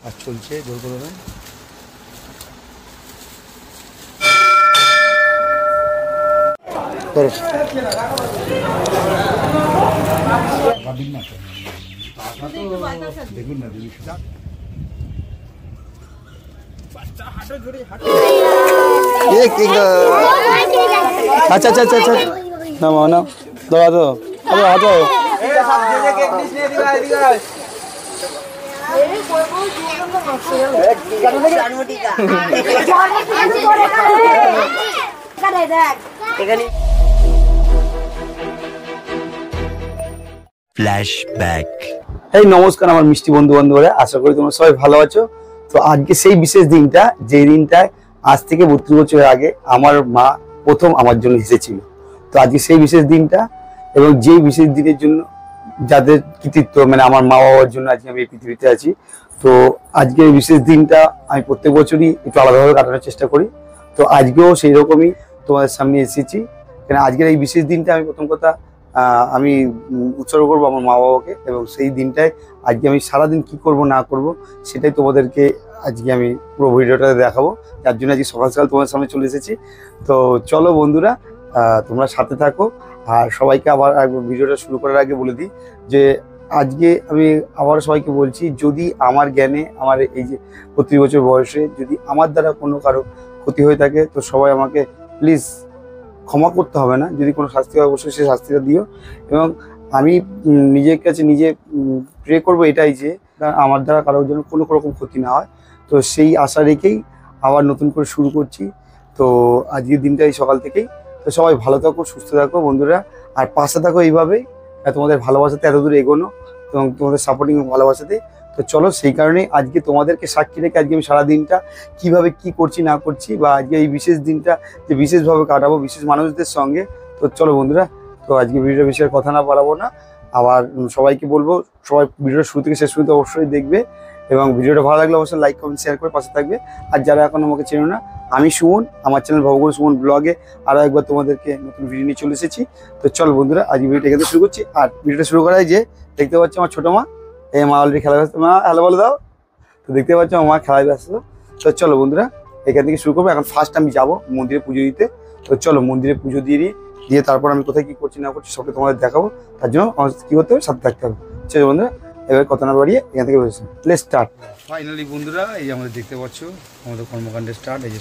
কাজ চলছে জোর কদমে। দেখুন না দিদি আচ্ছা আচ্ছা আচ্ছা আচ্ছা না না দাদা তো হাতো ফ্ল্যাশব্যাক। এই নমস্কার আমার মিষ্টি বন্ধু বান্ধবরা, আশা করি তোমরা সবাই ভালো আছো। তো আজকে সেই বিশেষ দিনটা, যে দিনটায় আজ থেকে 32 বছর আগে আমার মা প্রথম আমার জন্য এসেছিল। তো আজকে সেই বিশেষ দিনটা, এবং যেই বিশেষ দিনের জন্য যাদের কৃতিত্ব মানে আমার মা বাবার জন্য আজকে আমি এই পৃথিবীতে আছি। তো আজকে এই বিশেষ দিনটা আমি প্রত্যেক বছরই একটু আলাদাভাবে কাটানোর চেষ্টা করি। তো আজকেও সেই রকমই তোমাদের সামনে এসেছি, কেন আজকের এই বিশেষ দিনটা আমি প্রথম কথা আমি উৎসর্গ করবো আমার মা বাবাকে। এবং সেই দিনটায় আজকে আমি সারাদিন কি করব না করব সেটাই তোমাদেরকে আজকে আমি পুরো ভিডিওটাতে দেখাবো, যার জন্য আজকে সকাল সকাল তোমাদের সামনে চলে এসেছি। তো চলো বন্ধুরা, তোমরা সাথে থাকো। আর সবাইকে আবার ভিডিওটা শুরু করার আগে বলে দিই যে আজকে আমি আবার সবাইকে বলছি, যদি আমার জ্ঞানে আমার এই যে 32 বছর বয়সে যদি আমার দ্বারা কোনো কারো ক্ষতি হয়ে থাকে, তো সবাই আমাকে প্লিজ ক্ষমা করতে হবে না। যদি কোনো শাস্তি হয় অবশ্যই সেই শাস্তিটা দিও। এবং আমি নিজের কাছে নিজে প্রে করবো এটাই যে আমার দ্বারা কারোর জন্য কোনো রকম ক্ষতি না হয়। তো সেই আশা রেখেই আবার নতুন করে শুরু করছি। তো আজকের দিনটাই সকাল থেকেই। তো সবাই ভালো থাকো, সুস্থ থাকো বন্ধুরা, আর পাশে থাকো এইভাবেই, তোমাদের ভালোবাসাতে এত দূর এগোনো এবং তোমাদের সাপোর্টিং ভালোবাসাতে। তো চলো, সেই কারণেই আজকে তোমাদেরকে সাক্ষী রেখে আজকে আমি সারাদিনটা কীভাবে কি করছি না করছি, বা আজকে এই বিশেষ দিনটা যে বিশেষভাবে কাটাবো বিশেষ মানুষদের সঙ্গে। তো চলো বন্ধুরা, তো আজকে ভিডিওটা বেশি কথা না বাড়াবো না। আবার সবাইকে বলবো, সবাই ভিডিওটা শুরু থেকে শেষ পর্যন্ত অবশ্যই দেখবে, এবং ভিডিওটা ভালো লাগলে অবশ্যই লাইক কমেন্ট শেয়ার করে পাশে থাকবে। আর যারা এখন আমাকে চেনো না, আমি সুমন, আমার চ্যানেল ভবগুরু সুমন ব্লগে আরও একবার তোমাদেরকে নতুন ভিডিও নিয়ে চলে এসেছি। তো চলো বন্ধুরা, আজকে ভিডিওটা এখানে শুরু করছি। আর ভিডিওটা শুরু করায় যে দেখতে পাচ্ছ আমার ছোটো মা, এই মা অলরেডি খেলা ব্যস্ত। মা হ্যালো বলে দাও। তো দেখতে পাচ্ছ আমার মা খেলায় ব্যস্ত। তো চলো বন্ধুরা, এখান থেকে শুরু করবো। এখন ফার্স্ট আমি যাবো মন্দিরে পুজো দিতে। তো চলো মন্দিরে পুজো দিয়ে তারপর আমি কোথায় কী করছি না করছি সবকে তোমাদের দেখাবো। তার জন্য আমার কী করতে হবে, সাথে থাকতে হবে। চলো বন্ধুরা, এবার কথা না বাড়িয়ে এখান থেকে বলেছি, লেটস স্টার্ট। ফাইনালি বন্ধুরা, এই যে আমাদের দেখতে পাচ্ছ আমাদের কর্মকাণ্ডের স্টার্ট। এই যে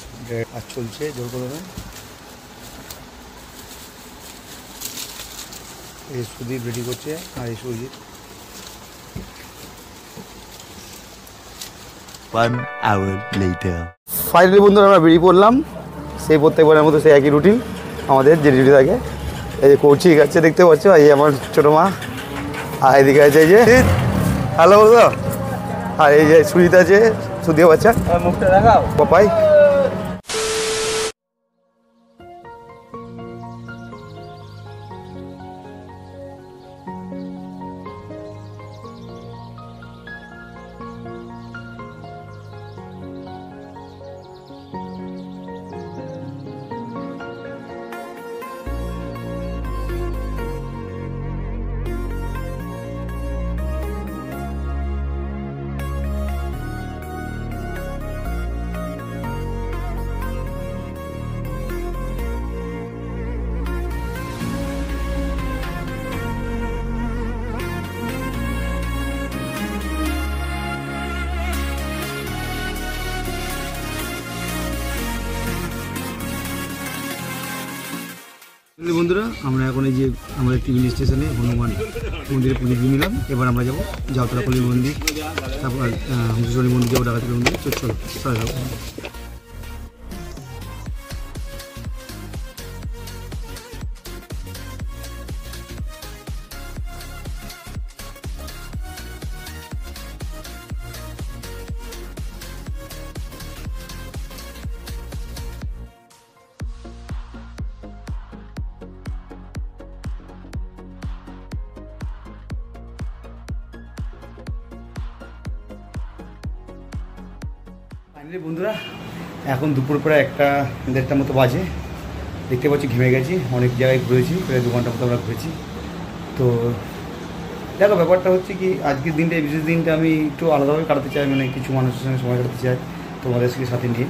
কাজ চলছে জোর কদমে। এই সুদীপ রেডি করছে, আর এই সুজিত। 1 hour later. ফাইনালি বন্ধুরা আমরা বেরিয়ে পড়লাম, সেই প্রত্যেকবারের মতো সেই একই রুটিন আমাদের যে ডিউটি থাকে। এই যে কৌচিক আছে দেখতে পাচ্ছ, এই আমার ছোটো মা, আর এদিকে আছে এই যে হ্যালো বলতো, আর এই যে সুজিত আছে, সুদীপ বাচ্চা, মুখটা দেখাও পাপাই। বন্ধুরা, আমরা এখন এই যে আমাদের টিভি স্টেশনে হনুমান মন্দিরে পুজো দিয়ে নিলাম। এবার আমরা যাবো জাউতলাপল্লী মন্দির, তারপর হংসেশ্বরী মন্দির যাবো, ডাকাতলা মন্দির। চলো চলে যাবো। বন্ধুরা, এখন দুপুর প্রায় 1-1:30 মতো বাজে। দেখতে পাচ্ছি ঘেমে গেছি, অনেক জায়গায় ঘুরেছি, প্রায় 2 ঘন্টা মতো আমরা ঘুরেছি। তো দেখো ব্যাপারটা হচ্ছে কি আজকের দিনটা এই বিশেষ দিনটা আমি একটু আলাদাভাবে কাটাতে চাই, মানে কিছু মানুষের সঙ্গে সময় কাটাতে চাই তোমাদের সাথে নিয়ে।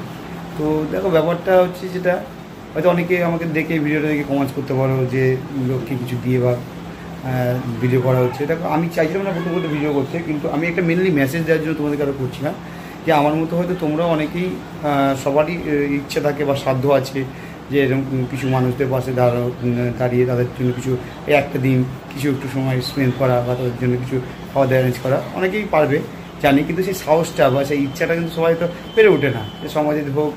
তো দেখো ব্যাপারটা হচ্ছে যেটা হয়তো অনেকে আমাকে দেখে ভিডিওটা দেখে কমেন্টস করতে পারো যে লোককে কিছু দিয়ে বা ভিডিও করা হচ্ছে। দেখো আমি চাইছিলাম না প্রথম ভিডিও করতে, কিন্তু আমি একটা মেনলি মেসেজ দেওয়ার জন্য তোমাদেরকে আরও করছি না, যে আমার মতো হয়তো তোমরা অনেকেই সবারই ইচ্ছে থাকে বা সাধ্য আছে যে এরকম কিছু মানুষদের পাশে দাঁড়িয়ে তাদের জন্য কিছু একটা দিন কিছু একটু সময় স্পেন্ড করা বা তাদের জন্য কিছু খাওয়া দাওয়া অ্যারেঞ্জ করা অনেকেই পারবে জানি, কিন্তু সেই সাহসটা বা সেই ইচ্ছাটা কিন্তু সবাই তো পেরে ওঠে না, যে সমাজের হোক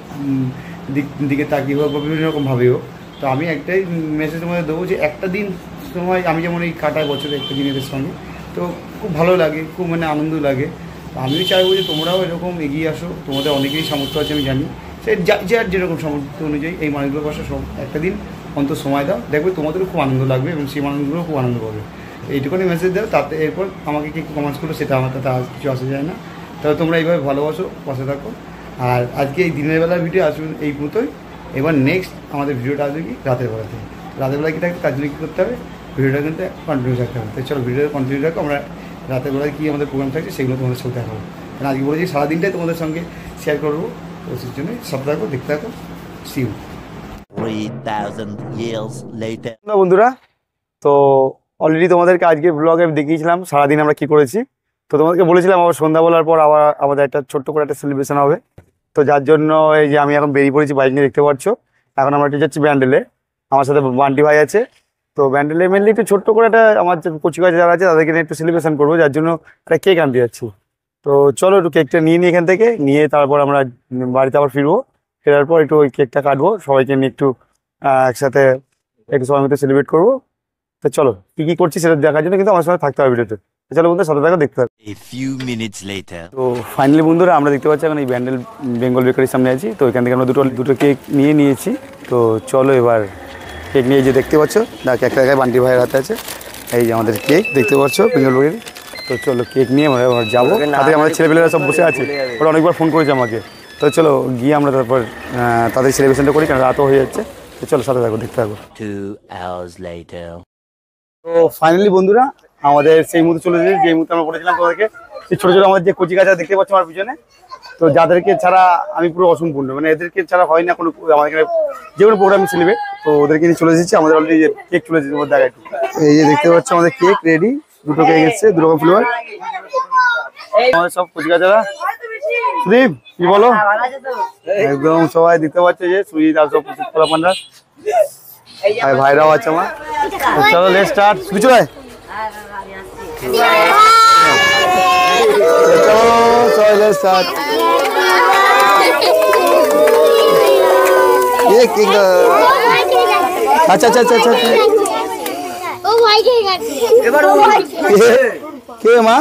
দিকে তাকিয়ে হোক বা বিভিন্ন রকমভাবে হোক। তো আমি একটাই মেসেজ তোমাদের দেবো যে একটা দিন সময় আমি যেমন এই কাটাই বছরে একটা দিন এদের সঙ্গে, তো খুব ভালো লাগে, খুব মানে আনন্দ লাগে। তো আমিও চাইবো যে তোমরাও এরকম এগিয়ে আসো, তোমাদের অনেকেরই সামর্থ্য আছে আমি জানি, সে যার যেরকম সামর্থ্য অনুযায়ী এই মানুষগুলোর পাশে সব একটা দিন অন্তত সময় দাও, দেখবে তোমাদেরও খুব আনন্দ লাগবে এবং সেই মানুষগুলোও খুব আনন্দ পাবে। এইটুকুনি মেসেজ দাও, তাতে এরপর আমাকে কি কমেন্টস করো সেটা আমার তাতে আর কিছু আসা যায় না। তবে তোমরা এইভাবে ভালোবাসো, পাশে থাকো। আর আজকে এই দিনের বেলার ভিডিও আসবে এই মতোই। এবার নেক্সট আমাদের ভিডিওটা আসবে কি রাতের বেলাতে। রাতের বেলা কি থাকবে তার জন্য কী করতে হবে, ভিডিওটা কিন্তু কন্টিনিউ থাকতে হবে। তো চলো ভিডিওটা কন্টিনিউ রাখো, আমরা রাতের বেলায় কী আমাদের প্রোগ্রাম থাকছে সেগুলো তোমাদের সাথে দেখাবো। কারণ আজকে বলেছি সারাদিনটাই তোমাদের সঙ্গে শেয়ার করবো, তো সেই জন্যই সব থাকো, দেখতে থাকো। See you 3,000 years later. বন্ধুরা, তো অলরেডি তোমাদেরকে আজকে ব্লগে দেখিয়েছিলাম সারাদিন আমরা কী করেছি। তো তোমাদেরকে বলেছিলাম আবার সন্ধ্যা বলার পর আবার আমাদের একটা ছোট্ট করে একটা সেলিব্রেশন হবে। তো যার জন্য এই যে আমি এখন বেরিয়ে পড়েছি বাইক নিয়ে, দেখতে পাচ্ছ। এখন আমরা একটু যাচ্ছি ব্যান্ডেলে, আমার সাথে বান্টি ভাই আছে। তো ব্যান্ডেলে মেনলি একটু ছোট্ট করে একটা আমার যে কচি কাছে যারা আছে তাদেরকে নিয়ে একটু সেলিব্রেশন করবো, যার জন্য একটা কেক আনতে যাচ্ছি। তো চলো একটু কেকটা নিয়ে নিই এখান থেকে, নিয়ে তারপর আমরা বাড়িতে আবার ফিরবো। ফেরার পর একটু ওই কেকটা কাটবো, সবাইকে নিয়ে একটু একসাথে একটু সবাই মতো সেলিব্রেট করবো। তো চলো কি কি করছি সেটা দেখার জন্য কিন্তু আমার সঙ্গে থাকতে হবে ভিডিওতে। চলো বন্ধুরা সাথে থাকো, দেখতে হবে। A few minutes later. তো ফাইনালি বন্ধুরা আমরা দেখতে পাচ্ছি এখন এই ব্যান্ডেল বেঙ্গল বেকারির সামনে আছি। তো এখান থেকে আমরা দুটো কেক নিয়ে নিয়েছি। তো চলো এবার কেক নিয়ে যে দেখতে পাচ্ছ দেখ একটা জায়গায় বান্টি ভাইয়ের হাতে আছে, এই যে আমাদের কেক দেখতে পাচ্ছ বেঙ্গল বেকারি। তো চলো কেক নিয়ে আমরা এবার যাবো, তাতে আমাদের ছেলেপেলেরা সব বসে আছে, ওরা অনেকবার ফোন করেছে আমাকে। তো চলো গিয়ে আমরা তারপর তাদের সেলিব্রেশনটা করি, কারণ রাতও হয়ে যাচ্ছে। তো চলো সাথে থাকো, দেখতে থাকো। 2 hours later. তো ফাইনালি বন্ধুরা আমাদের সেই মুহূর্তে চলে এসেছে যে মুহূর্তে আমরা বলেছিলাম তোমাদেরকে, সেই ছোটো ছোটো আমাদের যে কচি গাছা দেখতে পাচ্ছ আমার পিছনে। তো যাদেরকে ছাড়া আমি পুরো অসম্পূর্ণ, মানে এদেরকে ছাড়া হয় না কোনো আমাদের এখানে যে কোনো প্রোগ্রাম সেলিব্রেট। তো ওদেরকে নিয়ে চলে এসেছি, আমাদের অলরেডি যে কেক চলে এসেছে তোমার দেখা একটু, এই যে দেখতে পাচ্ছ আমাদের কেক রেডি, দুটো কেক এসছে, দু রকম ফ্লেভার। আমাদের সব কচি গাছারা সুদীপ কি বলো, একদম সবাই দেখতে পাচ্ছে যে সুদীপ আর সব পোলাপানরা ভাইরাও আছে আমার। চলো লেটস স্টার্ট, শুরু চলে চলো লেটস স্টার্ট। ये केक अच्छा अच्छा अच्छा अच्छा ओ भाई के माँ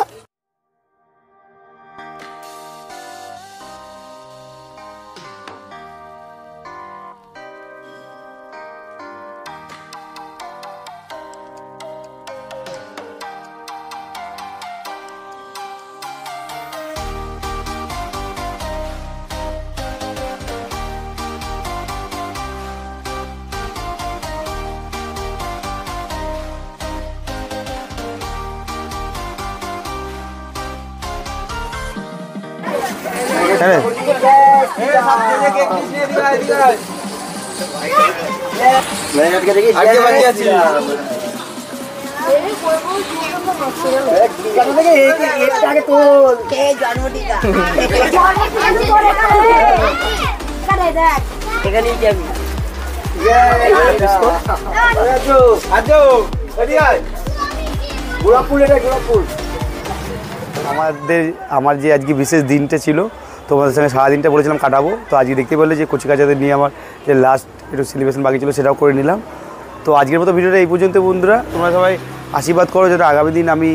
আমার যে আজকে বিশেষ দিনটা ছিল তোমাদের সঙ্গে সারাদিনটা বলেছিলাম কাটাবো। তো আজকে দেখতে পেলে যে কচি কাচাদের নিয়ে আমার যে লাস্ট একটু সেলিব্রেশন বাকি ছিল সেটাও করে নিলাম। তো আজকের মতো ভিডিওটা এই পর্যন্ত বন্ধুরা, তোমরা সবাই আশীর্বাদ করো যাতে আগামী দিন আমি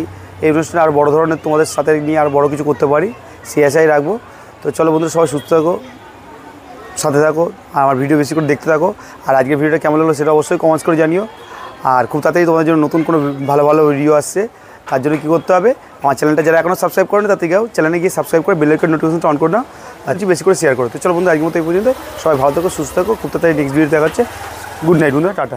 এই অনুষ্ঠানে আরও বড় ধরনের তোমাদের সাথে নিয়ে আরও বড় কিছু করতে পারি, সেই আশাই রাখবো। তো চলো বন্ধুরা সবাই সুস্থ থাকো, সাথে থাকো, আর আমার ভিডিও বেশি করে দেখতে থাকো। আর আজকের ভিডিওটা কেমন লাগলো সেটা অবশ্যই কমেন্টস করে জানিও। আর খুব তাড়াতাড়ি তোমাদের জন্য নতুন কোনো ভালো ভালো ভিডিও আসছে, তার জন্য কী করতে হবে, আমার চ্যানেলটা যারা এখনও সাবস্ক্রাইব করেনি তার থেকেও চ্যানেলে গিয়ে সাবস্ক্রাইব করে বেল আইকন নোটিফিকেশনটা অন করে নাও, আর বেশি করে শেয়ার করো। তো চলো বন্ধু আজকের মতো এই পর্যন্ত, সবাই ভালো থাকো, সুস্থ থাকো, খুব তাড়াতাড়ি নেক্সট ভিডিও দেখা হচ্ছে। গুড নাইট বন্ধুরা, টাটা।